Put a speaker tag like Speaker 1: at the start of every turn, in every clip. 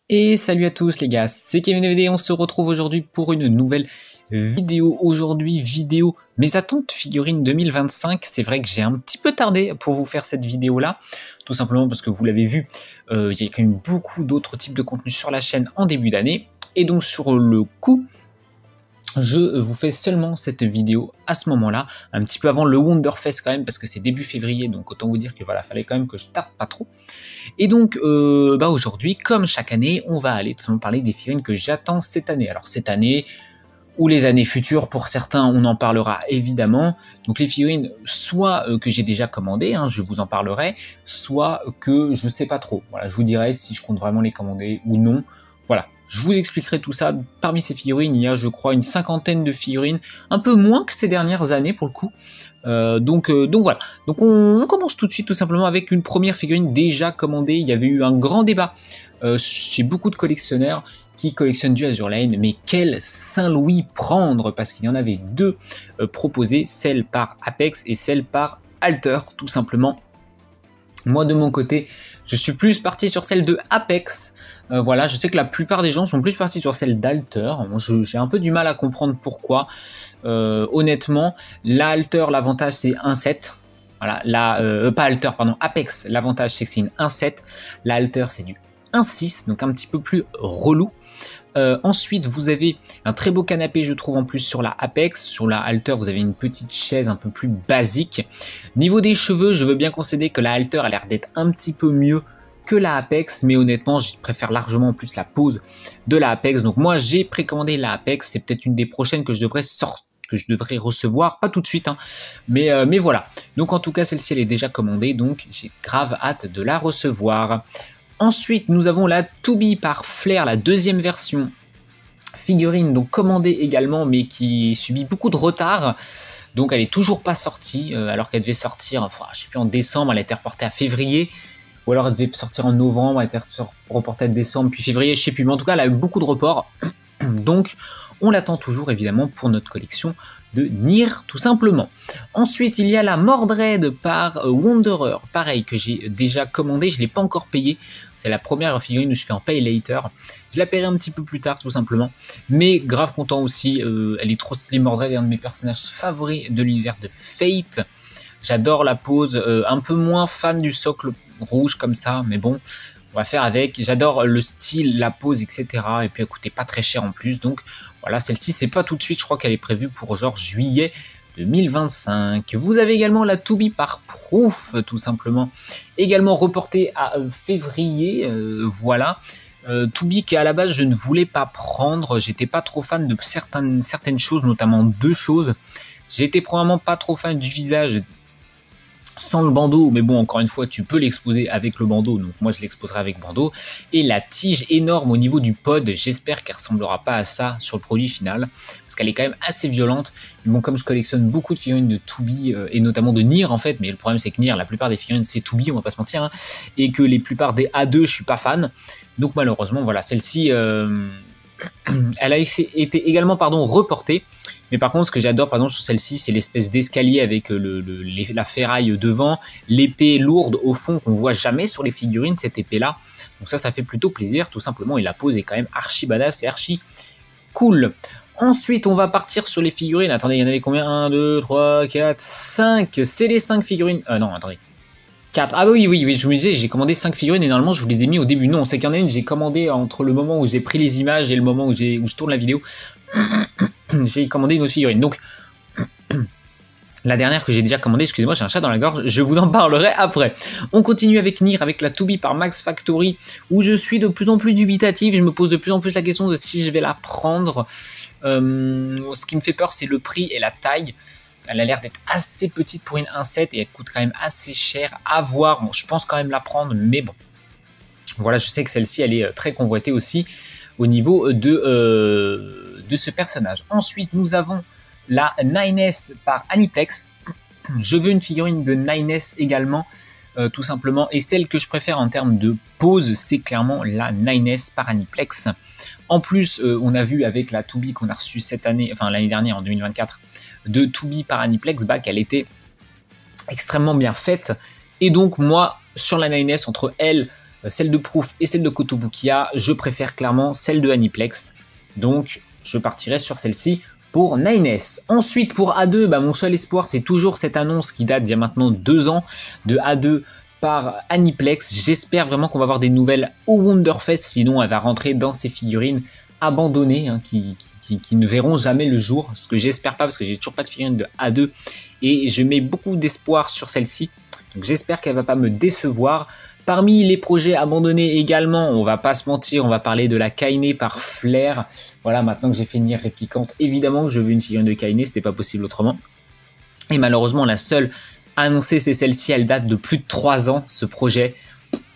Speaker 1: Et salut à tous les gars, c'est KevinVD, on se retrouve aujourd'hui pour une nouvelle vidéo. Aujourd'hui, vidéo mes attentes figurines 2025. C'est vrai que j'ai un petit peu tardé pour vous faire cette vidéo-là, tout simplement parce que vous l'avez vu, il y a quand même beaucoup d'autres types de contenus sur la chaîne en début d'année. Et donc sur le coup, je vous fais seulement cette vidéo à ce moment-là, un petit peu avant le Wonderfest quand même, parce que c'est début février, donc autant vous dire que voilà, fallait quand même que je tarde pas trop. Et donc, aujourd'hui, comme chaque année, on va aller tout simplement parler des figurines que j'attends cette année. Alors cette année, ou les années futures, pour certains, on en parlera évidemment. Donc les figurines, soit que j'ai déjà commandées, je vous en parlerai, soit que je sais pas trop. Voilà, je vous dirai si je compte vraiment les commander ou non. Voilà, je vous expliquerai tout ça. Parmi ces figurines, il y a, je crois, une cinquantaine de figurines, un peu moins que ces dernières années pour le coup. Donc voilà. Donc on commence tout de suite tout simplement avec une première figurine déjà commandée. Il y avait eu un grand débat chez beaucoup de collectionneurs qui collectionnent du Azurlane, mais quel Saint-Louis prendre? Parce qu'il y en avait deux proposées, celle par Apex et celle par Alter, tout simplement. Moi de mon côté, je suis plus parti sur celle de Apex. Voilà, je sais que la plupart des gens sont plus partis sur celle d'Alter. J'ai un peu du mal à comprendre pourquoi. Honnêtement, la Alter, l'avantage c'est 1-7. Voilà, pas Alter, pardon, Apex, l'avantage c'est que c'est une 1-7. La Alter c'est du 1-6, donc un petit peu plus relou. Ensuite, vous avez un très beau canapé, je trouve, en plus sur la Apex. Sur la Alter, vous avez une petite chaise un peu plus basique. Niveau des cheveux, je veux bien concéder que la Alter a l'air d'être un petit peu mieux que la Apex, mais honnêtement, je préfère largement en plus la pose de la Apex. Donc moi, j'ai précommandé la Apex. C'est peut-être une des prochaines que je devrais recevoir, pas tout de suite, mais voilà. Donc en tout cas, celle-ci, elle est déjà commandée, donc j'ai grave hâte de la recevoir. Ensuite, nous avons la To Be par Flair, la deuxième version figurine, donc commandée également, mais qui subit beaucoup de retard. Donc elle est toujours pas sortie, alors qu'elle devait sortir, je sais plus, en décembre, elle a été reportée à février, ou alors elle devait sortir en novembre, elle a été reportée à décembre, puis février, je sais plus, mais en tout cas, elle a eu beaucoup de reports. Donc, on l'attend toujours, évidemment, pour notre collection de Nier, tout simplement. Ensuite, il y a la Mordred par Wanderer, pareil, que j'ai déjà commandé, je ne l'ai pas encore payé. C'est la première figurine où je fais en pay later. Je la paierai un petit peu plus tard, tout simplement. Mais grave content aussi, elle est trop stylée. Mordred est un de mes personnages favoris de l'univers de Fate. J'adore la pose, un peu moins fan du socle rouge comme ça, mais bon, on va faire avec. J'adore le style, la pose, etc. Et puis elle coûtait pas très cher en plus. Donc voilà, celle-ci, c'est pas tout de suite. Je crois qu'elle est prévue pour genre juillet 2025. Vous avez également la To Be par Proof, tout simplement. Également reportée à février. Voilà. To Be qui à la base, je ne voulais pas prendre. J'étais pas trop fan de certaines choses, notamment deux choses. J'étais probablement pas trop fan du visage sans le bandeau, mais bon, encore une fois, tu peux l'exposer avec le bandeau, donc moi je l'exposerai avec bandeau. Et la tige énorme au niveau du pod, j'espère qu'elle ressemblera pas à ça sur le produit final, parce qu'elle est quand même assez violente. Mais bon, comme je collectionne beaucoup de figurines de To Be, et notamment de Nier en fait, mais le problème c'est que Nier, la plupart des figurines c'est To Be, on va pas se mentir, et que les plupart des A2, je suis pas fan. Donc malheureusement, voilà, celle-ci, elle a été également reportée. Mais par contre, ce que j'adore, par exemple, sur celle-ci, c'est l'espèce d'escalier avec la ferraille devant, l'épée lourde au fond qu'on voit jamais sur les figurines, cette épée-là. Donc ça fait plutôt plaisir, tout simplement. Et la pose est quand même archi badass et archi cool. Ensuite, on va partir sur les figurines. Attendez, il y en avait combien? 1, 2, 3, 4, 5. C'est les 5 figurines. Non, attendez. 4. Ah oui, je me disais, j'ai commandé 5 figurines et normalement, je vous les ai mis au début. Non, c'est qu'il y en a une, j'ai commandé entre le moment où j'ai pris les images et le moment où je tourne la vidéo. J'ai commandé une autre figurine. Donc, la dernière que j'ai déjà commandée, excusez-moi, j'ai un chat dans la gorge, je vous en parlerai après. On continue avec Nier, avec la To Be par Max Factory, où je suis de plus en plus dubitatif. Je me pose de plus en plus la question de si je vais la prendre. Ce qui me fait peur, c'est le prix et la taille. Elle a l'air d'être assez petite pour une 1.7 et elle coûte quand même assez cher à voir. Bon, je pense quand même la prendre, mais bon. Voilà, je sais que celle-ci, elle est très convoitée aussi au niveau de ce personnage. Ensuite, nous avons la 9S par Aniplex. Je veux une figurine de 9S également, tout simplement. Et celle que je préfère en termes de pose, c'est clairement la 9S par Aniplex. En plus, on a vu avec la To Be qu'on a reçue cette année, enfin l'année dernière en 2024, de To Be par Aniplex, qu'elle était extrêmement bien faite. Et donc moi, sur la 9S, entre elle, celle de Proof et celle de Kotobukiya, je préfère clairement celle de Aniplex. Donc je partirai sur celle-ci pour 9S. Ensuite pour A2, mon seul espoir c'est toujours cette annonce qui date d'il y a maintenant 2 ans de A2 par Aniplex. J'espère vraiment qu'on va avoir des nouvelles au Wonderfest, sinon elle va rentrer dans ces figurines abandonnées qui ne verront jamais le jour. Ce que j'espère pas parce que j'ai toujours pas de figurine de A2 et je mets beaucoup d'espoir sur celle-ci. Donc j'espère qu'elle va pas me décevoir. Parmi les projets abandonnés également, on va pas se mentir, on va parler de la Kaine par Flair. Voilà, maintenant que j'ai fait Nier Réplicante, évidemment que je veux une figurine de Kaine, c'était pas possible autrement. Et malheureusement, la seule annoncée, c'est celle-ci, elle date de plus de 3 ans, ce projet.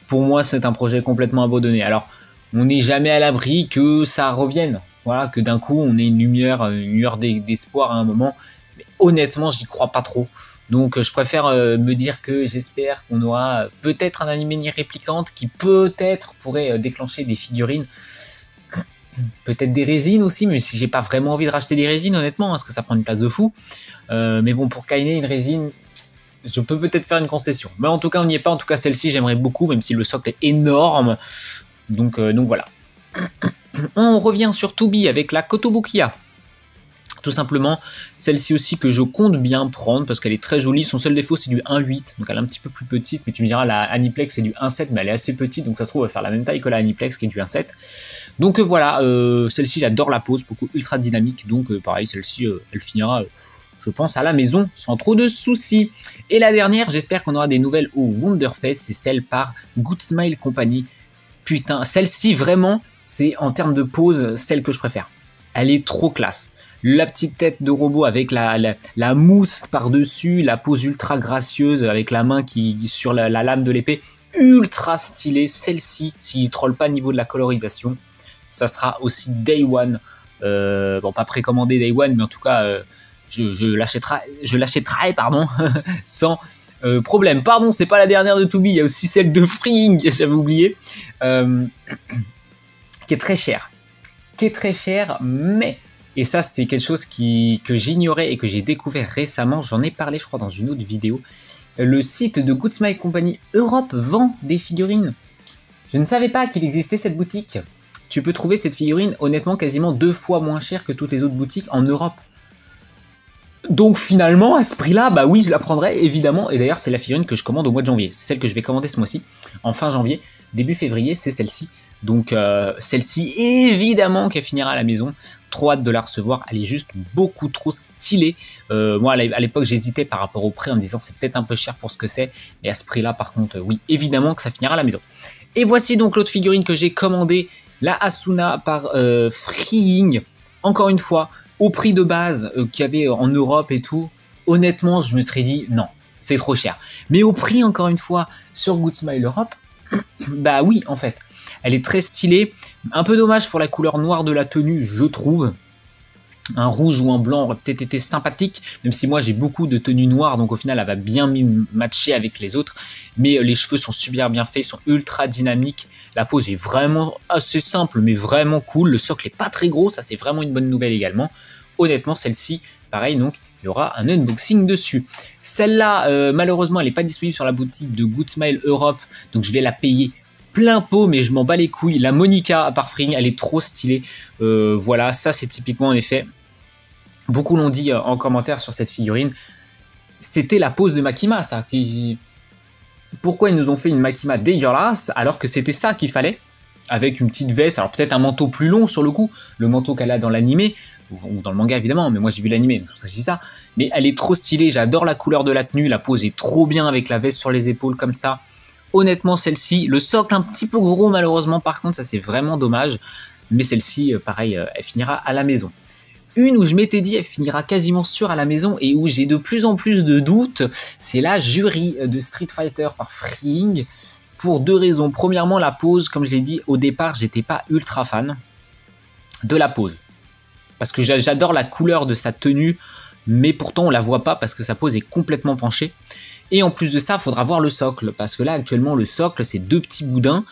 Speaker 1: Pour moi, c'est un projet complètement abandonné. Alors, on n'est jamais à l'abri que ça revienne. Voilà, que d'un coup, on ait une lumière d'espoir à un moment. Mais honnêtement, j'y crois pas trop. Donc je préfère me dire que j'espère qu'on aura peut-être un animé Nier Réplicante qui peut-être pourrait déclencher des figurines, peut-être des résines aussi, mais si j'ai pas vraiment envie de racheter des résines honnêtement, parce que ça prend une place de fou. Mais bon, pour Kaine, une résine, je peux peut-être faire une concession. Mais en tout cas, on n'y est pas. En tout cas, celle-ci, j'aimerais beaucoup, même si le socle est énorme. Donc voilà. On revient sur Tubi avec la Kotobukiya. Tout simplement, celle-ci aussi que je compte bien prendre parce qu'elle est très jolie. Son seul défaut, c'est du 1.8, donc elle est un petit peu plus petite. Mais tu me diras, la Aniplex, c'est du 1.7, mais elle est assez petite, donc ça se trouve, elle va faire la même taille que la Aniplex qui est du 1.7. Donc voilà, celle-ci, j'adore la pose, beaucoup ultra dynamique. Donc pareil, celle-ci, elle finira, je pense, à la maison sans trop de soucis. Et la dernière, j'espère qu'on aura des nouvelles au Wonderfest, c'est celle par Good Smile Company. Putain, celle-ci, vraiment, c'est en termes de pose, celle que je préfère. Elle est trop classe. La petite tête de robot avec la mousse par-dessus, la pose ultra gracieuse avec la main qui sur la lame de l'épée, ultra stylée. Celle-ci, s'il troll pas au niveau de la colorisation, ça sera aussi Day One. Bon, pas précommandé Day One, mais en tout cas, je l'achèterai, pardon, sans problème. Pardon, c'est pas la dernière de Tubi, il y a aussi celle de Freeing, j'avais oublié, qui est très chère. Mais... Et ça, c'est quelque chose que j'ignorais et que j'ai découvert récemment. J'en ai parlé, je crois, dans une autre vidéo. Le site de Good Smile Company Europe vend des figurines. Je ne savais pas qu'il existait cette boutique. Tu peux trouver cette figurine, honnêtement, quasiment 2 fois moins chère que toutes les autres boutiques en Europe. Donc finalement, à ce prix-là, bah oui, je la prendrai, évidemment. Et d'ailleurs, c'est la figurine que je commande au mois de janvier. C'est celle que je vais commander ce mois-ci, en fin janvier. Début février, c'est celle-ci. Donc celle-ci, évidemment, qu'elle finira à la maison. Trop hâte de la recevoir, elle est juste beaucoup trop stylée. Moi, à l'époque, j'hésitais par rapport au prix en me disant c'est peut-être un peu cher pour ce que c'est. Mais à ce prix-là, par contre, oui, évidemment que ça finira à la maison. Et voici donc l'autre figurine que j'ai commandée, la Asuna par Freeing. Encore une fois, au prix de base qu'il y avait en Europe et tout, honnêtement, je me serais dit non, c'est trop cher. Mais au prix, encore une fois, sur Good Smile Europe, bah oui, en fait. Elle est très stylée. Un peu dommage pour la couleur noire de la tenue, je trouve. Un rouge ou un blanc aurait peut-être été sympathique, même si moi j'ai beaucoup de tenues noires, donc au final elle va bien matcher avec les autres. Mais les cheveux sont super bien faits, ils sont ultra dynamiques. La pose est vraiment assez simple, mais vraiment cool. Le socle est pas très gros, ça c'est vraiment une bonne nouvelle également. Honnêtement, celle-ci, pareil, donc il y aura un unboxing dessus. Celle-là, malheureusement, elle n'est pas disponible sur la boutique de Good Smile Europe, donc je vais la payer plein pot, mais je m'en bats les couilles. La Monica par Freeing, elle est trop stylée. Voilà, ça c'est typiquement en effet. Beaucoup l'ont dit en commentaire sur cette figurine. C'était la pose de Makima, ça. Pourquoi ils nous ont fait une Makima dégueulasse alors que c'était ça qu'il fallait? Avec une petite veste, alors peut-être un manteau plus long sur le coup, le manteau qu'elle a dans l'animé, ou dans le manga évidemment, mais moi j'ai vu l'animé, donc ça je dis ça. Mais elle est trop stylée, j'adore la couleur de la tenue, la pose est trop bien avec la veste sur les épaules comme ça. Honnêtement, celle-ci, le socle un petit peu gros malheureusement, par contre, ça c'est vraiment dommage. Mais celle-ci, pareil, elle finira à la maison. Une où je m'étais dit, elle finira quasiment sûre à la maison et où j'ai de plus en plus de doutes, c'est la Jury de Street Fighter par Freeing. Pour 2 raisons. Premièrement, la pose, comme je l'ai dit, au départ, j'étais pas ultra fan de la pose. Parce que j'adore la couleur de sa tenue, mais pourtant on la voit pas parce que sa pose est complètement penchée. Et en plus de ça, il faudra voir le socle, parce que là, actuellement, le socle, c'est 2 petits boudins.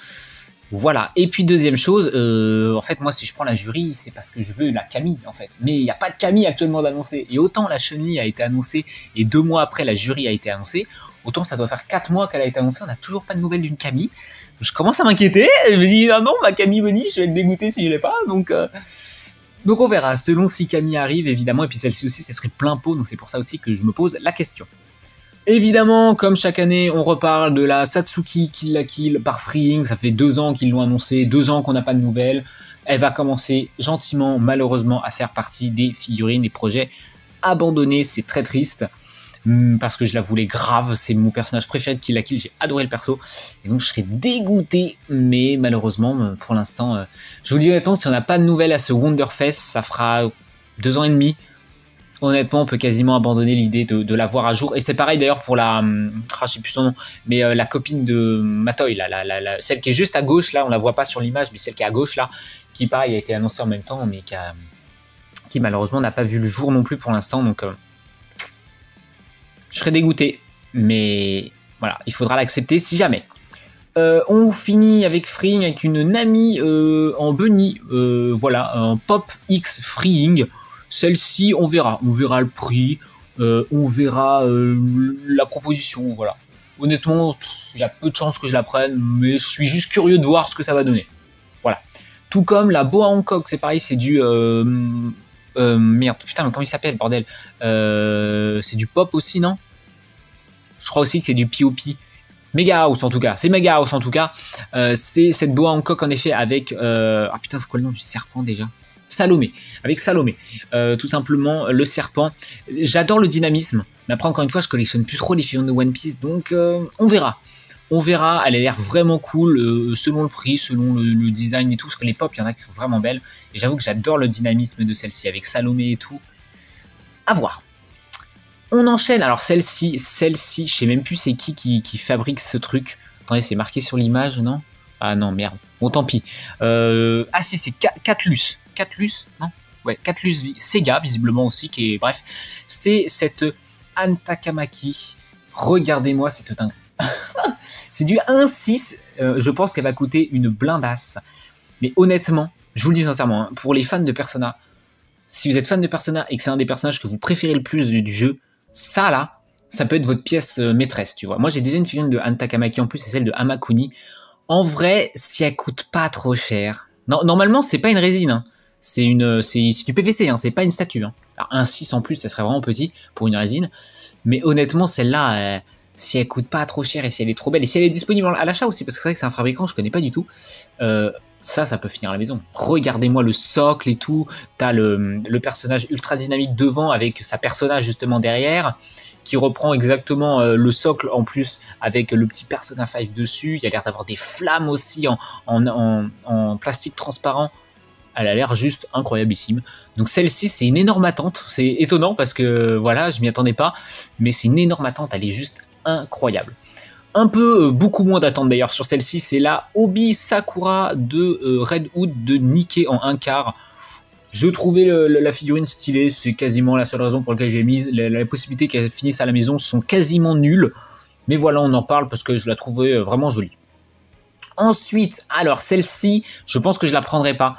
Speaker 1: Voilà. Et puis, deuxième chose, en fait, moi, si je prends la Jury, c'est parce que je veux la Camille, en fait. Mais il n'y a pas de Camille actuellement d'annoncer. Et autant la Chun-Li a été annoncée, et 2 mois après, la Jury a été annoncée, autant ça doit faire 4 mois qu'elle a été annoncée, on n'a toujours pas de nouvelles d'une Camille. je commence à m'inquiéter. Je me dis, ah non, ma Camille Bunny, je vais être dégoûté si je l'ai pas. Donc on verra, selon si Camille arrive, évidemment. Et puis celle-ci aussi, ce serait plein pot. Donc c'est pour ça aussi que je me pose la question. Évidemment, comme chaque année, on reparle de la Satsuki Kill la Kill par Freeing. Ça fait 2 ans qu'ils l'ont annoncé, 2 ans qu'on n'a pas de nouvelles. Elle va commencer gentiment, malheureusement, à faire partie des figurines, des projets abandonnés. C'est très triste. Parce que je la voulais grave, c'est mon personnage préféré de Kill la Kill, j'ai adoré le perso, et donc je serais dégoûté, mais malheureusement, pour l'instant, je vous dis honnêtement, si on n'a pas de nouvelles à ce Wonderfest, ça fera 2 ans et demi, honnêtement, on peut quasiment abandonner l'idée de la voir à jour, et c'est pareil d'ailleurs pour la, je sais plus son nom, mais la copine de Matoy, celle qui est juste à gauche, là, on la voit pas sur l'image, mais celle qui est à gauche, là, qui pareil a été annoncée en même temps, mais qui malheureusement n'a pas vu le jour non plus pour l'instant, donc... je serais dégoûté, mais voilà, il faudra l'accepter si jamais. On finit avec Freeing, avec une Nami en bunny, voilà, un Pop X Freeing. Celle-ci, on verra le prix, on verra la proposition, voilà. Honnêtement, il y a peu de chances que je la prenne, mais je suis juste curieux de voir ce que ça va donner. Voilà. Tout comme la Boa Hancock, c'est pareil, c'est du... merde, putain, mais comment il s'appelle, bordel, c'est du pop aussi, non? Je crois aussi que c'est du POP. Mega House en tout cas, c'est Mega House en tout cas. C'est cette Boa Hancock en effet avec... ah putain, c'est quoi le nom du serpent déjà? Salomé, avec Salomé. Tout simplement, le serpent. J'adore le dynamisme, mais après encore une fois, je collectionne plus trop les figurines de One Piece, donc on verra. On verra, elle a l'air vraiment cool, selon le prix, selon le design et tout, parce que les pop, il y en a qui sont vraiment belles. Et j'avoue que j'adore le dynamisme de celle-ci, avec Salomé et tout. À voir. On enchaîne, alors celle-ci, je sais même plus c'est qui fabrique ce truc. Attendez, c'est marqué sur l'image, non? Ah non, merde. Bon, tant pis. Ah si, c'est Catlus. Catlus, non? Ouais, Catlus Sega, visiblement aussi, qui est... Bref, c'est cette Antakamaki. Regardez-moi cette dingue. C'est du 1.6. Je pense qu'elle va coûter une blindasse. Mais honnêtement, je vous le dis sincèrement, hein, pour les fans de Persona, si vous êtes fan de Persona et que c'est un des personnages que vous préférez le plus du jeu, ça là, ça peut être votre pièce maîtresse, tu vois. Moi j'ai déjà une figurine de Antakamaki en plus, c'est celle de Hamakuni. En vrai, si elle coûte pas trop cher, non, normalement c'est pas une résine, hein. C'est du PVC, hein, c'est pas une statue. Hein. Alors, un 6 en plus, ça serait vraiment petit pour une résine. Mais honnêtement, celle-là, si elle coûte pas trop cher et si elle est trop belle, et si elle est disponible à l'achat aussi, parce que c'est vrai que c'est un fabricant, je connais pas du tout, ça peut finir à la maison. Regardez-moi le socle et tout, t'as le personnage ultra dynamique devant avec sa personnage justement derrière, qui reprend exactement le socle en plus avec le petit Persona 5 dessus. Il y a l'air d'avoir des flammes aussi en plastique transparent. Elle a l'air juste incroyablissime. Donc celle-ci, c'est une énorme attente. C'est étonnant parce que voilà, je m'y attendais pas. Mais c'est une énorme attente, elle est juste incroyable. Un peu, beaucoup moins d'attente d'ailleurs sur celle-ci, c'est la Obi Sakura de Red Hood de Nikkei en 1/4. Je trouvais la figurine stylée, c'est quasiment la seule raison pour laquelle j'ai mise. Les possibilités qu'elle finisse à la maison sont quasiment nulles. Mais voilà, on en parle parce que je la trouvais vraiment jolie. Ensuite, alors celle-ci, je pense que je la prendrai pas.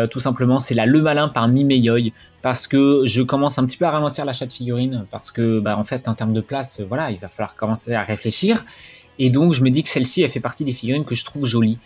Speaker 1: Tout simplement, c'est la Le Malin par Mimeyoi, parce que je commence un petit peu à ralentir l'achat de figurines, parce que bah, en fait en termes de place, voilà, il va falloir commencer à réfléchir, et donc je me dis que celle-ci elle fait partie des figurines que je trouve jolies,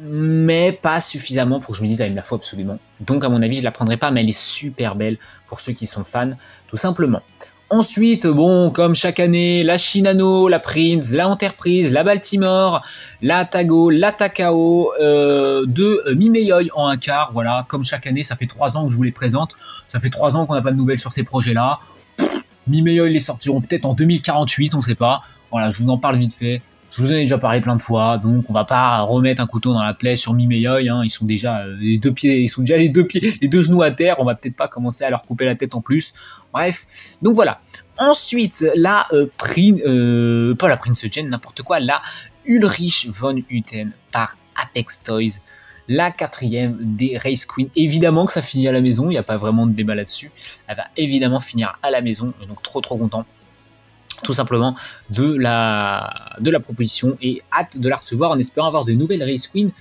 Speaker 1: mais pas suffisamment pour que je me dise ah, il me la faut absolument. Donc à mon avis je la prendrai pas, mais elle est super belle pour ceux qui sont fans, tout simplement. Ensuite, bon, comme chaque année, la Shinano, la Prince, la Enterprise, la Baltimore, la Tago, la Takao, de Mimeyoi en 1/4, voilà, comme chaque année, ça fait 3 ans que je vous les présente, ça fait 3 ans qu'on n'a pas de nouvelles sur ces projets-là. Mimeyoi, ils les sortiront peut-être en 2048, on sait pas, voilà, je vous en parle vite fait. Je vous en ai déjà parlé plein de fois, donc on va pas remettre un couteau dans la plaie sur Mimeyoi, hein, ils sont déjà les deux genoux à terre, on va peut-être pas commencer à leur couper la tête en plus. Bref, donc voilà. Ensuite, la pas la Prince Gen, n'importe quoi, la Ulrich von Hutten par Apex Toys, la 4e des Race Queen. Évidemment que ça finit à la maison, il n'y a pas vraiment de débat là-dessus. Elle va évidemment finir à la maison, donc trop content. Tout simplement de la proposition et hâte de la recevoir en espérant avoir de nouvelles Race Queen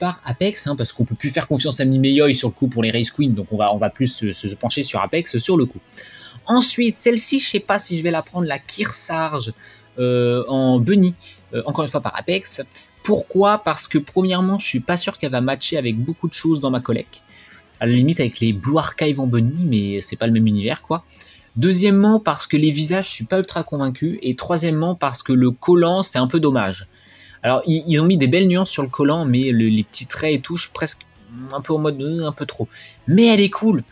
Speaker 1: par Apex, hein, parce qu'on peut plus faire confiance à Mimeyoi sur le coup pour les Race Queen, donc on va plus se pencher sur Apex sur le coup. Ensuite, celle-ci, je sais pas si je vais la prendre, la Kearsarge en bunny, encore une fois par Apex. Pourquoi? Parce que premièrement, je suis pas sûr qu'elle va matcher avec beaucoup de choses dans ma collecte. À la limite avec les Blue Archive en bunny, mais c'est pas le même univers quoi. Deuxièmement, parce que les visages, je suis pas ultra convaincu. Et troisièmement, parce que le collant, c'est un peu dommage. Alors, ils ont mis des belles nuances sur le collant, mais les petits traits et tout, je suis presque un peu en mode un peu trop. Mais elle est cool.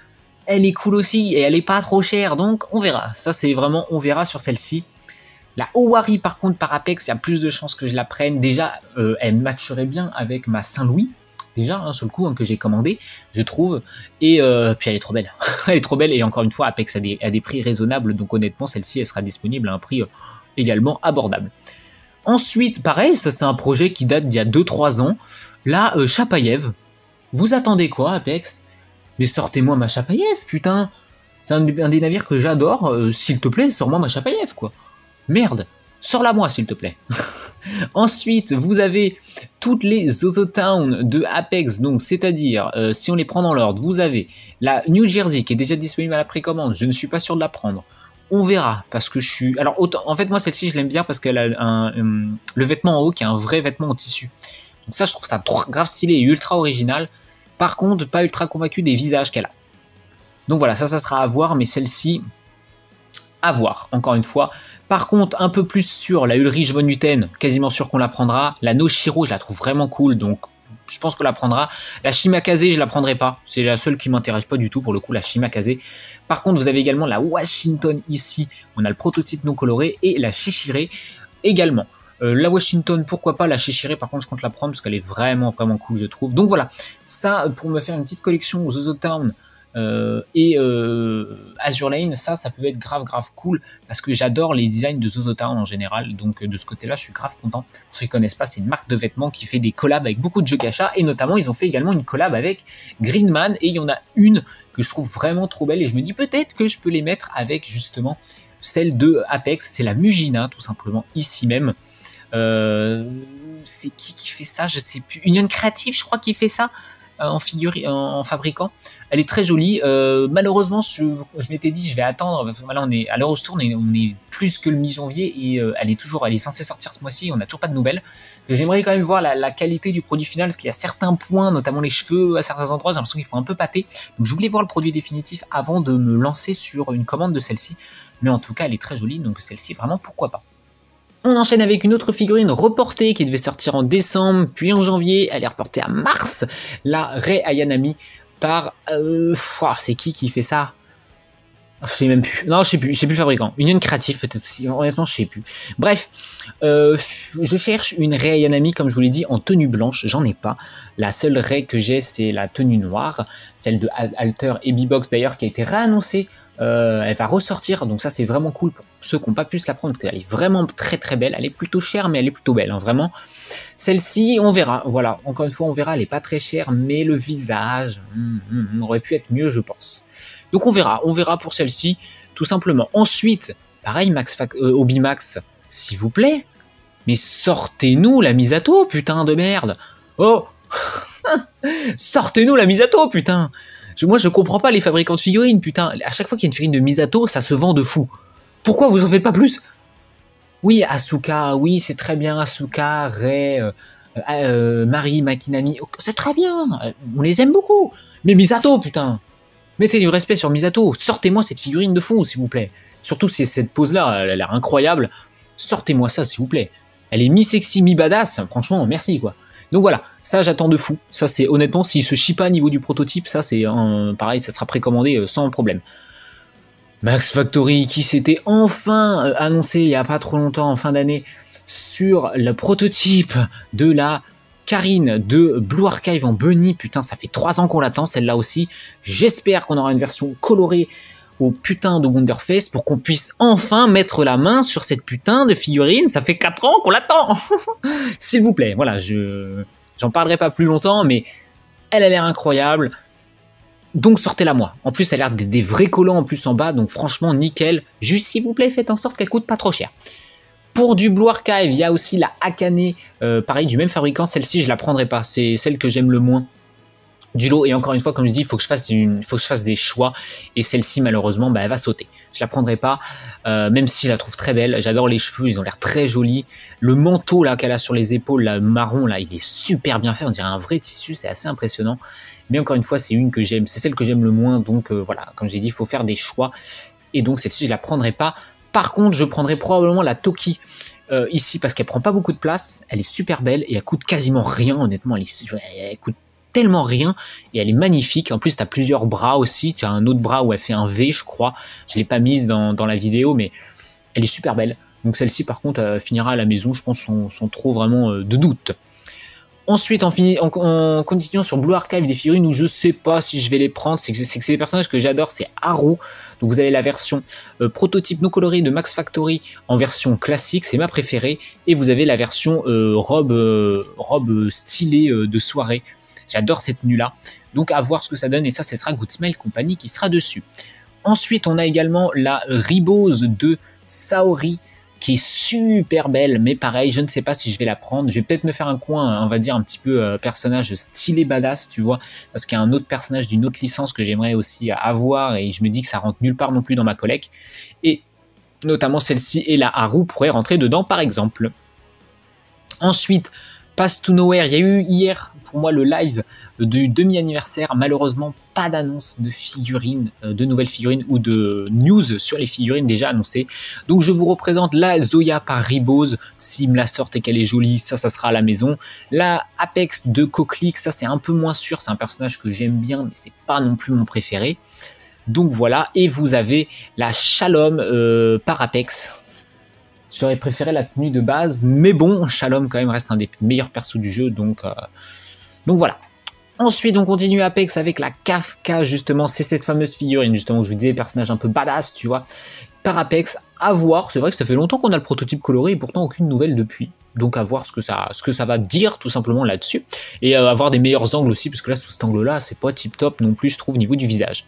Speaker 1: Elle est cool aussi, et elle est pas trop chère, donc on verra. Ça, c'est vraiment, on verra sur celle-ci. La Owari, par contre, par Apex, il y a plus de chances que je la prenne. Déjà, elle matcherait bien avec ma Saint-Louis. Déjà, hein, sur le coup, hein, que j'ai commandé, je trouve. Et puis, elle est trop belle. Elle est trop belle. Et encore une fois, Apex a des prix raisonnables. Donc, honnêtement, celle-ci, elle sera disponible à un prix également abordable. Ensuite, pareil, ça, c'est un projet qui date d'il y a 2-3 ans. Là, Chapayev. Vous attendez quoi, Apex? Mais sortez-moi ma Chapayev, putain. C'est un des navires que j'adore. S'il te plaît, sors-moi ma Chapayev, quoi. Merde, sors-la moi s'il te plaît. Ensuite, vous avez toutes les Zozotown de Apex, donc c'est-à-dire, si on les prend dans l'ordre, vous avez la New Jersey qui est déjà disponible à la précommande, je ne suis pas sûr de la prendre. On verra, parce que je suis... Alors, autant, en fait, moi, celle-ci, je l'aime bien parce qu'elle a le vêtement en haut qui est un vrai vêtement en tissu. Donc ça, je trouve ça grave stylé et ultra original. Par contre, pas ultra convaincu des visages qu'elle a. Donc voilà, ça sera à voir, mais celle-ci... à voir, encore une fois. Par contre, un peu plus sur la Ulrich von Hutten, quasiment sûr qu'on la prendra. La Noshiro, je la trouve vraiment cool, donc je pense qu'on la prendra. La Shimakaze, je la prendrai pas. C'est la seule qui m'intéresse pas du tout, pour le coup, la Shimakaze. Par contre, vous avez également la Washington ici. On a le prototype non coloré et la Shishire également. La Washington, pourquoi pas. La Shishire, par contre, je compte la prendre parce qu'elle est vraiment, vraiment cool, je trouve. Donc voilà, ça, pour me faire une petite collection aux Zozotown, Azur Lane, ça peut être grave cool parce que j'adore les designs de Zozotown en général, donc de ce côté là je suis grave content. Pour ceux qui connaissent pas, c'est une marque de vêtements qui fait des collabs avec beaucoup de jeux gacha et notamment ils ont fait également une collab avec Greenman et il y en a une que je trouve vraiment trop belle et je me dis peut-être que je peux les mettre avec justement celle de Apex, c'est la Mugina tout simplement ici même. C'est qui fait ça, je sais plus, Union Creative je crois qui fait ça en fabricant. Elle est très jolie. Malheureusement, je m'étais dit, je vais attendre. Là, on est à l'heure où je tourne, on est plus que le mi-janvier et elle est censée sortir ce mois-ci. On n'a toujours pas de nouvelles. J'aimerais quand même voir la qualité du produit final, parce qu'il y a certains points, notamment les cheveux, à certains endroits, j'ai l'impression qu'ils font un peu pâter. Donc, je voulais voir le produit définitif avant de me lancer sur une commande de celle-ci. Mais en tout cas, elle est très jolie, donc celle-ci, vraiment, pourquoi pas. On enchaîne avec une autre figurine reportée qui devait sortir en décembre, puis en janvier, elle est reportée à mars, la Rei Ayanami par... c'est qui fait ça? Je sais même plus. Non, je sais plus le fabricant. Union Creative peut-être aussi. Honnêtement, je sais plus. Bref, je cherche une Rei Ayanami, comme je vous l'ai dit, en tenue blanche. J'en ai pas. La seule Rei que j'ai, c'est la tenue noire, celle de Alter et B-Box d'ailleurs, qui a été réannoncée. Elle va ressortir, donc ça c'est vraiment cool pour ceux qui n'ont pas pu se la prendre, parce qu'elle est vraiment très belle. Elle est plutôt chère, mais elle est plutôt belle, hein, vraiment. Celle-ci, on verra. Voilà, encore une fois, on verra. Elle est pas très chère, mais le visage aurait pu être mieux, je pense. Donc on verra pour celle-ci, tout simplement. Ensuite, pareil, Obimax, s'il vous plaît, mais sortez-nous la Misato, putain de merde. Oh sortez-nous la Misato, putain. Moi, je comprends pas les fabricants de figurines, putain. À chaque fois qu'il y a une figurine de Misato, ça se vend de fou. Pourquoi vous en faites pas plus? Oui, Asuka, oui, c'est très bien. Asuka, Rei, Mari, Makinami, c'est très bien. On les aime beaucoup. Mais Misato, putain. Mettez du respect sur Misato. Sortez-moi cette figurine de fou, s'il vous plaît. Surtout si cette pose-là, elle a l'air incroyable. Sortez-moi ça, s'il vous plaît. Elle est mi-sexy, mi-badass. Franchement, merci, quoi. Donc voilà, ça j'attends de fou. Ça c'est honnêtement, s'il se chie pas à niveau du prototype, ça c'est pareil, ça sera précommandé sans problème. Max Factory qui s'était enfin annoncé il y a pas trop longtemps, en fin d'année, sur le prototype de la Karine de Blue Archive en bunny. Putain, ça fait 3 ans qu'on l'attend, celle-là aussi. J'espère qu'on aura une version colorée au putain de Wonderface pour qu'on puisse enfin mettre la main sur cette putain de figurine. Ça fait 4 ans qu'on l'attend. S'il vous plaît, voilà, j'en parlerai pas plus longtemps, mais elle a l'air incroyable. Donc sortez-la moi. En plus, elle a l'air des vrais collants en plus en bas, donc franchement nickel. Juste s'il vous plaît, faites en sorte qu'elle coûte pas trop cher. Pour du Blue Archive, il y a aussi la Akane, pareil du même fabricant. Celle-ci, je la prendrai pas. C'est celle que j'aime le moins. du lot. Et encore une fois, comme je dis, il faut que je fasse des choix. Et celle-ci, malheureusement, bah, elle va sauter. Je la prendrai pas, même si je la trouve très belle. J'adore les cheveux, ils ont l'air très jolis. Le manteau là qu'elle a sur les épaules, là, marron, là, il est super bien fait. On dirait un vrai tissu, c'est assez impressionnant. Mais encore une fois, c'est une que j'aime, c'est celle que j'aime le moins. Donc voilà, comme j'ai dit, il faut faire des choix. Et donc celle-ci, je la prendrai pas. Par contre, je prendrai probablement la Toki. Ici, parce qu'elle prend pas beaucoup de place, elle est super belle et elle coûte quasiment rien, honnêtement, elle coûte tellement rien et elle est magnifique. En plus, tu as plusieurs bras aussi, tu as un autre bras où elle fait un V, je crois. Je l'ai pas mise dans la vidéo, mais elle est super belle. Donc celle-ci, par contre, finira à la maison, je pense, sans trop vraiment de doute. Ensuite, on continue sur Blue Archive, des figurines où je sais pas si je vais les prendre. C'est que c'est des personnages que j'adore, c'est Haru. Donc vous avez la version prototype non colorée de Max Factory en version classique, c'est ma préférée. Et vous avez la version robe stylée de soirée. J'adore cette tenue-là. Donc à voir ce que ça donne. Et ça, ce sera Good Smile Company qui sera dessus. Ensuite, on a également la Ribose de Saori, qui est super belle, mais pareil, je ne sais pas si je vais la prendre. Je vais peut-être me faire un coin, on va dire, un petit peu personnage stylé badass, tu vois, parce qu'il y a un autre personnage d'une autre licence que j'aimerais aussi avoir, et je me dis que ça rentre nulle part non plus dans ma collecte. Et notamment celle-ci et la Haru pourraient rentrer dedans, par exemple. Ensuite, Pass to Nowhere, il y a eu hier pour moi le live du demi-anniversaire, malheureusement pas d'annonce de figurines, de nouvelles figurines ou de news sur les figurines déjà annoncées. Donc je vous représente la Zoya par Ribose, s'ils me la sortent et qu'elle est jolie, ça sera à la maison. La Apex de Coquelic, ça c'est un peu moins sûr, c'est un personnage que j'aime bien, mais c'est pas non plus mon préféré. Donc voilà, et vous avez la Shalom par Apex. J'aurais préféré la tenue de base, mais bon, Shalom quand même reste un des meilleurs persos du jeu, donc voilà. Ensuite, on continue Apex avec la Kafka, justement, c'est cette fameuse figurine, justement, où je vous disais, personnage un peu badass, tu vois, par Apex, à voir, c'est vrai que ça fait longtemps qu'on a le prototype coloré, et pourtant aucune nouvelle depuis, donc à voir ce que ça va dire, tout simplement, là-dessus, et avoir des meilleurs angles aussi, parce que là, sous cet angle-là, c'est pas tip-top non plus, je trouve, au niveau du visage.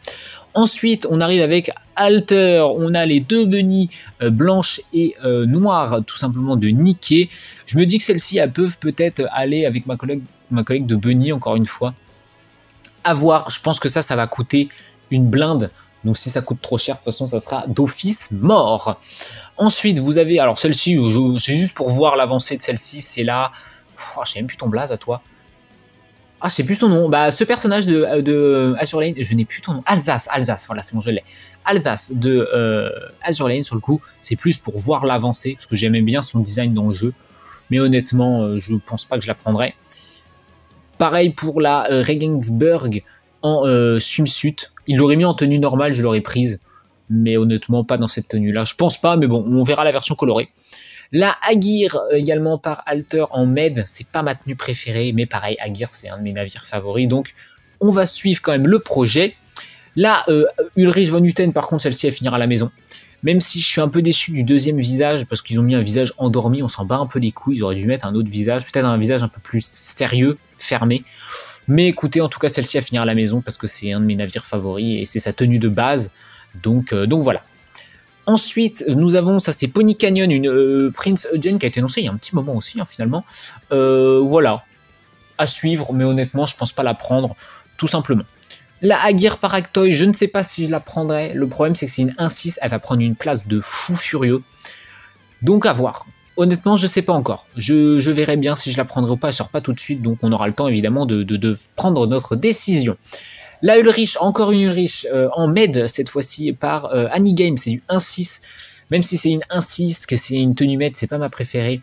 Speaker 1: Ensuite, on arrive avec Alter, on a les deux bunnies blanches et noires, tout simplement, de Nikkei. Je me dis que celles-ci, elles peuvent peut-être aller avec ma collègue de bunny, encore une fois. À voir, je pense que ça va coûter une blinde. Donc si ça coûte trop cher, de toute façon, ça sera d'office mort. Ensuite, vous avez, alors celle-ci, c'est juste pour voir l'avancée de celle-ci, c'est là... je sais même plus ton blaze à toi. Ah, je sais plus son nom. Bah, ce personnage de Azur Lane, je n'ai plus ton nom. Alsace, voilà, c'est bon, je l'ai. Alsace de Azur Lane, sur le coup, c'est plus pour voir l'avancée, parce que j'aimais bien son design dans le jeu. Mais honnêtement, je pense pas que je la prendrais. Pareil pour la Regensburg en swimsuit. Il l'aurait mis en tenue normale, je l'aurais prise. Mais honnêtement, pas dans cette tenue-là. Je pense pas, mais bon, on verra la version colorée. La Agir également par Alter en med, c'est pas ma tenue préférée, mais pareil, Agir c'est un de mes navires favoris, donc on va suivre quand même le projet. La Ulrich von Hutten, par contre, celle-ci elle finira à la maison. Même si je suis un peu déçu du deuxième visage, parce qu'ils ont mis un visage endormi, on s'en bat un peu les couilles, ils auraient dû mettre un autre visage, peut-être un visage un peu plus sérieux, fermé. Mais écoutez, en tout cas, celle-ci elle finira à la maison, parce que c'est un de mes navires favoris, et c'est sa tenue de base, donc voilà. Ensuite, nous avons, ça c'est Pony Canyon, une Prince Eugene qui a été annoncée il y a un petit moment aussi, hein, finalement. Voilà, à suivre, mais honnêtement, je pense pas la prendre, tout simplement. La Agir par Actoy, je ne sais pas si je la prendrai. Le problème, c'est que c'est une 1-6, elle va prendre une place de fou furieux. Donc à voir. Honnêtement, je sais pas encore. Je verrai bien si je la prendrai ou pas, elle sort pas tout de suite, donc on aura le temps évidemment de prendre notre décision. La Ulrich, encore une Ulrich en med cette fois-ci par Annie Game, c'est du 1-6. Même si c'est une 1-6, que c'est une tenue med, c'est pas ma préférée.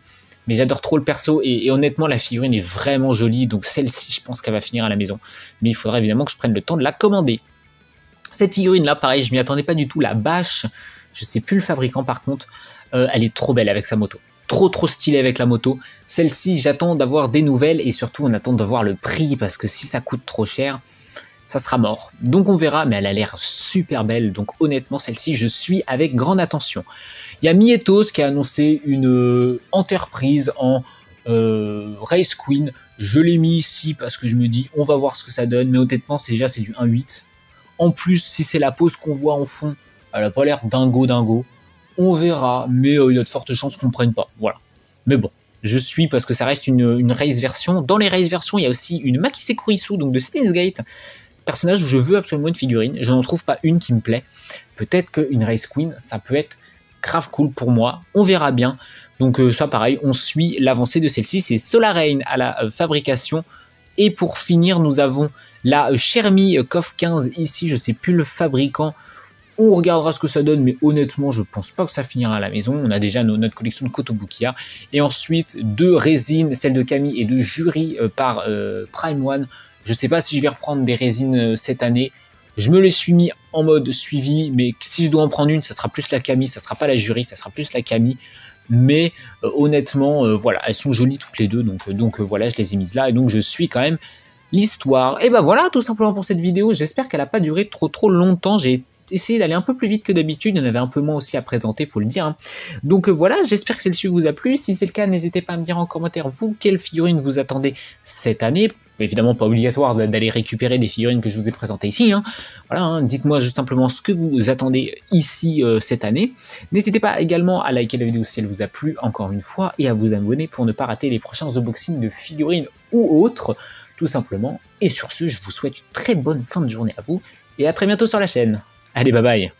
Speaker 1: Mais j'adore trop le perso et honnêtement la figurine est vraiment jolie. Donc celle-ci, je pense qu'elle va finir à la maison. Mais il faudra évidemment que je prenne le temps de la commander. Cette figurine-là, pareil, je m'y attendais pas du tout. La bâche, je sais plus le fabricant par contre. Elle est trop belle avec sa moto. Trop stylée avec la moto. Celle-ci, j'attends d'avoir des nouvelles et surtout on attend de voir le prix parce que si ça coûte trop cher... ça sera mort. Donc on verra, mais elle a l'air super belle. Donc honnêtement, celle-ci, je suis avec grande attention. Il y a Mietos qui a annoncé une Enterprise en Race Queen. Je l'ai mis ici parce que je me dis, on va voir ce que ça donne. Mais honnêtement, c'est du 1-8. En plus, si c'est la pose qu'on voit en fond, elle n'a pas l'air dingo. On verra, mais il y a de fortes chances qu'on ne prenne pas. Voilà. Mais bon. je suis parce que ça reste une race version. Dans les race versions, il y a aussi une Makise Kurisu, donc de Steins Gate, personnage où je veux absolument une figurine. Je n'en trouve pas une qui me plaît. Peut-être qu'une Race Queen, ça peut être grave cool pour moi. On verra bien. Donc ça pareil, on suit l'avancée de celle-ci. C'est Solarain à la fabrication. Et pour finir, nous avons la Shermie KOF 15 ici. Je ne sais plus le fabricant. On regardera ce que ça donne, mais honnêtement, je pense pas que ça finira à la maison. On a déjà notre collection de Kotobukiya. Et ensuite, 2 résines, celle de Camille et de Jury par Prime One. Je sais pas si je vais reprendre des résines cette année. Je me les suis mis en mode suivi, mais si je dois en prendre une, ça sera plus la Camille, ça sera pas la Jury, ça sera plus la Camille. Mais honnêtement, voilà, elles sont jolies toutes les deux, donc voilà, je les ai mises là, et donc je suis quand même l'histoire. Et ben voilà, tout simplement pour cette vidéo. J'espère qu'elle n'a pas duré trop longtemps. J'ai essayé d'aller un peu plus vite que d'habitude, il y en avait un peu moins aussi à présenter, faut le dire. Hein. Donc voilà, j'espère que celle-ci vous a plu. Si c'est le cas, n'hésitez pas à me dire en commentaire, vous, quelle figurine vous attendez cette année. Évidemment, pas obligatoire d'aller récupérer des figurines que je vous ai présentées ici. Hein. Voilà, hein, dites-moi juste simplement ce que vous attendez ici cette année. N'hésitez pas également à liker la vidéo si elle vous a plu, encore une fois, et à vous abonner pour ne pas rater les prochains unboxings de figurines ou autres, tout simplement. Et sur ce, je vous souhaite une très bonne fin de journée à vous, et à très bientôt sur la chaîne. Allez, bye bye.